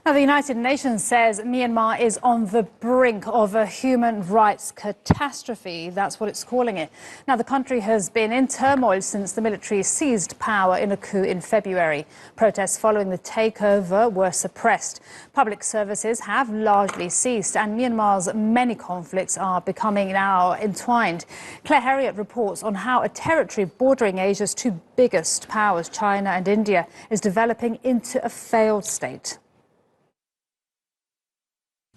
Now, the United Nations says Myanmar is on the brink of a human rights catastrophe. That's what it's calling it. Now, the country has been in turmoil since the military seized power in a coup in February. Protests following the takeover were suppressed. Public services have largely ceased, and Myanmar's many conflicts are becoming now entwined. Claire Herriot reports on how a territory bordering Asia's two biggest powers, China and India, is developing into a failed state.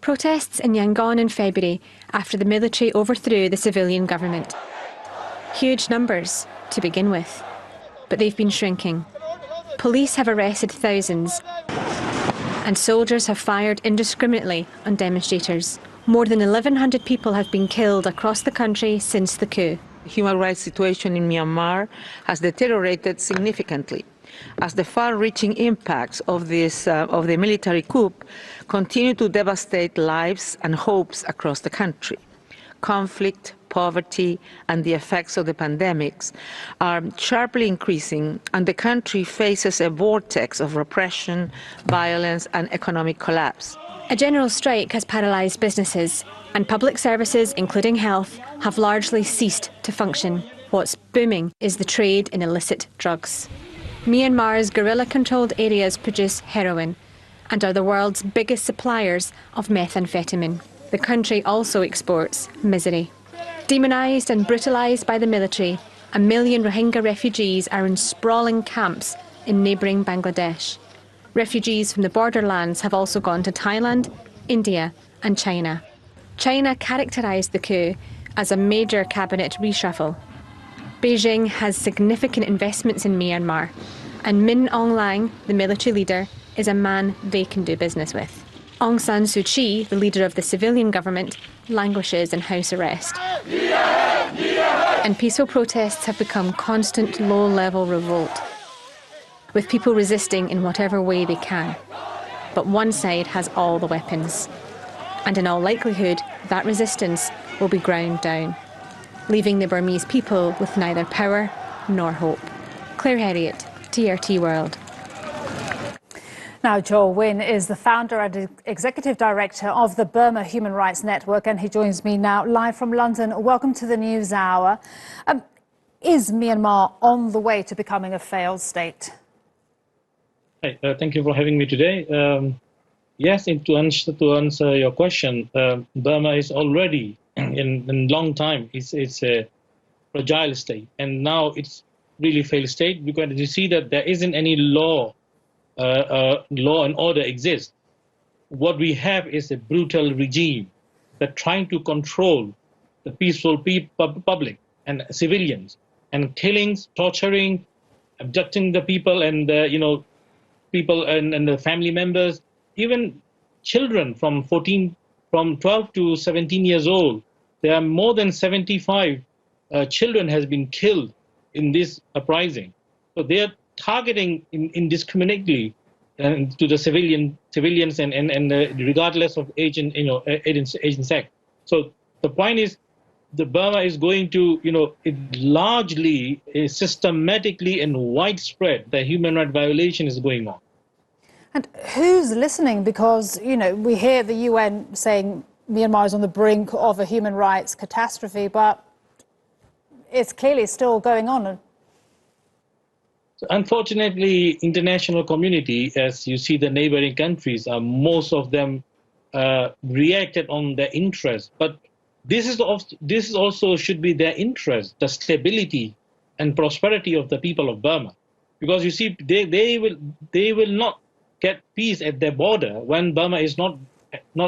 Protests in Yangon in February after the military overthrew the civilian government. Huge numbers to begin with, but they've been shrinking. Police have arrested thousands and soldiers have fired indiscriminately on demonstrators. More than 1,100 people have been killed across the country since the coup. The human rights situation in Myanmar has deteriorated significantly as the far-reaching impacts of the military coup continue to devastate lives and hopes across the country. Conflict, poverty, and the effects of the pandemics are sharply increasing, and the country faces a vortex of repression, violence, and economic collapse. A general strike has paralysed businesses, and public services, including health, have largely ceased to function. What's booming is the trade in illicit drugs. Myanmar's guerrilla-controlled areas produce heroin and are the world's biggest suppliers of methamphetamine. The country also exports misery. Demonised and brutalised by the military, 1 million Rohingya refugees are in sprawling camps in neighbouring Bangladesh. Refugees from the borderlands have also gone to Thailand, India and China. China characterised the coup as a major cabinet reshuffle. Beijing has significant investments in Myanmar, and Min Aung Hlaing, the military leader, is a man they can do business with. Aung San Suu Kyi, the leader of the civilian government, languishes in house arrest. And peaceful protests have become constant low-level revolt, with people resisting in whatever way they can. But one side has all the weapons, and in all likelihood, that resistance will be ground down, leaving the Burmese people with neither power nor hope. Claire Herriot, TRT World. Now, Kyaw Win is the founder and executive director of the Burma Human Rights Network, and he joins me now live from London. Welcome to the News Hour. Is Myanmar on the way to becoming a failed state? Hey, thank you for having me today. Yes, to answer your question, Burma is already in long time. It's a fragile state, and now it's really failed state because you see that there isn't any law and order exists. What we have is a brutal regime that trying to control the peaceful public and civilians, and killings, torturing, abducting the people, and people and the family members, even children from 12 to 17 years old. There are more than 75 children has been killed in this uprising. So they are targeting indiscriminately to the civilians and regardless of age and sex. So the point is, the Burma is going to it largely, systematically and widespread, the human rights violation is going on. And who's listening? Because we hear the UN saying Myanmar is on the brink of a human rights catastrophe, but it's clearly still going on. So unfortunately, international community, as you see the neighboring countries, most of them reacted on their interest. But this is also should be their interest, the stability and prosperity of the people of Burma. Because you see, they will not get peace at their border when Burma is not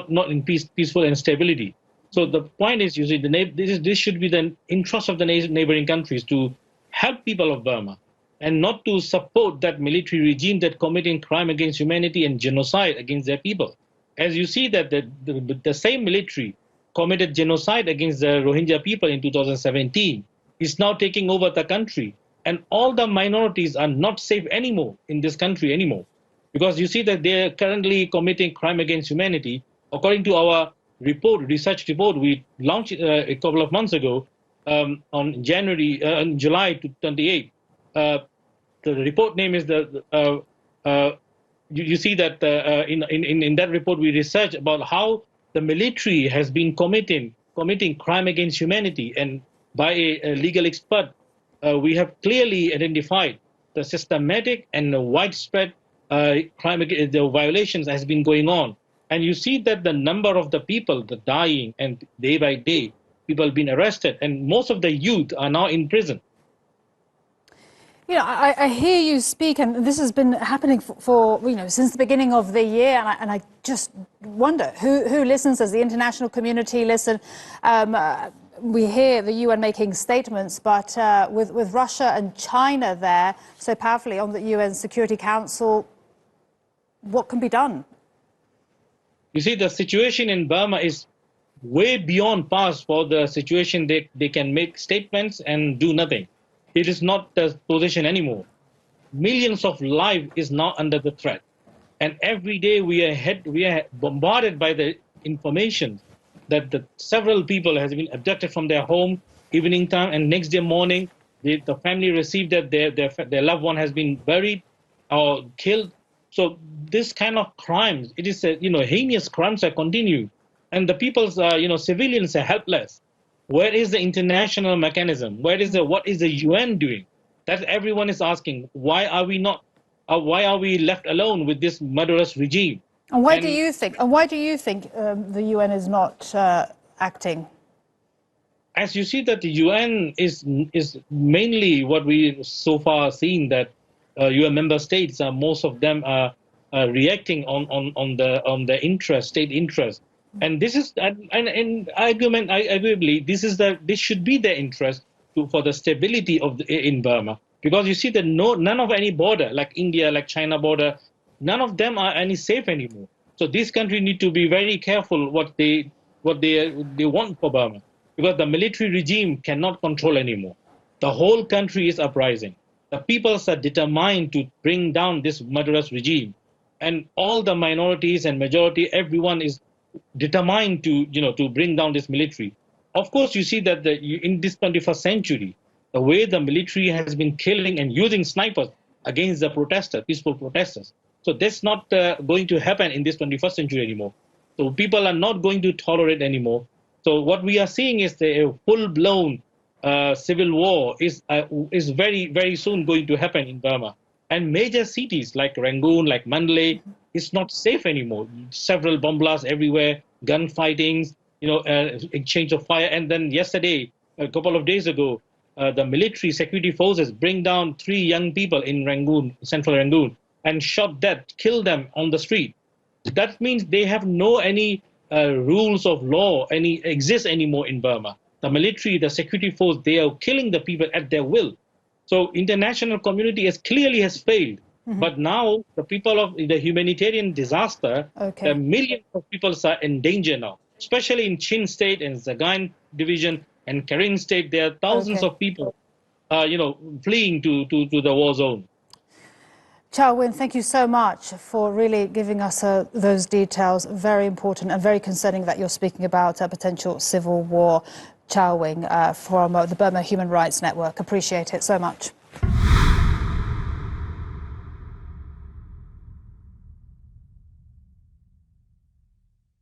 in peaceful and stability. So the point is, you see, this should be the interest of the neighboring countries to help people of Burma and not to support that military regime that committing crime against humanity and genocide against their people. As you see that the same military committed genocide against the Rohingya people in 2017 is now taking over the country, and all the minorities are not safe anymore in this country anymore. Because you see that they are currently committing crime against humanity. According to our research report we launched a couple of months ago, on July 28. The report name is the you see that in that report we researched about how the military has been committing crime against humanity, and by a legal expert, we have clearly identified the systematic and the widespread crime, the violations has been going on. And you see that the number of the people, the dying, and day by day, people being arrested, and most of the youth are now in prison. You know, I hear you speak, and this has been happening for since the beginning of the year, and I just wonder who listens. Does the international community listen? We hear the UN making statements, but with Russia and China there so powerfully on the UN Security Council, what can be done? You see, the situation in Burma is way beyond past for the situation they can make statements and do nothing. It is not the position anymore. Millions of lives is now under the threat. And every day we are bombarded by the information that several people has been abducted from their home evening time, and next day morning the family received that their loved one has been buried or killed. So this kind of crimes, it is heinous crimes are continued, and the people's civilians are helpless. Where is the international mechanism? What is the UN doing? That everyone is asking. Why are we left alone with this murderous regime? And why do you think the UN is not acting? As you see that the UN is mainly what we so far seen, that UN member states, most of them are reacting on the interest, state interest. And this is arguably this should be their interest for the stability in Burma, because you see that none of any border, like India, like China border, none of them are any safe anymore. So these countries need to be very careful what they want for Burma, because the military regime cannot control anymore. The whole country is uprising. The peoples are determined to bring down this murderous regime, and all the minorities and majority, everyone is determined to bring down this military. Of course, you see that in this 21st century, the way the military has been killing and using snipers against the protesters, peaceful protesters. So that's not going to happen in this 21st century anymore. So people are not going to tolerate anymore. So what we are seeing is a full-blown civil war is very, very soon going to happen in Burma. And major cities like Rangoon, like Mandalay, is not safe anymore. Several bomb blasts everywhere, gunfightings, exchange of fire. And then yesterday, a couple of days ago, the military security forces bring down 3 young people in Rangoon, central Rangoon, and killed them on the street. That means they have any rules of law exist anymore in Burma. The military, the security force, they are killing the people at their will. So international community has failed. Mm-hmm. But now the people of the humanitarian disaster, the millions of people are in danger now, especially in Chin State and Sagaing Division and Karen State. There are thousands of people, fleeing to the war zone. Kyaw Win, thank you so much for really giving us those details. Very important and very concerning that you're speaking about a potential civil war. Kyaw Win from the Burma Human Rights Network. Appreciate it so much.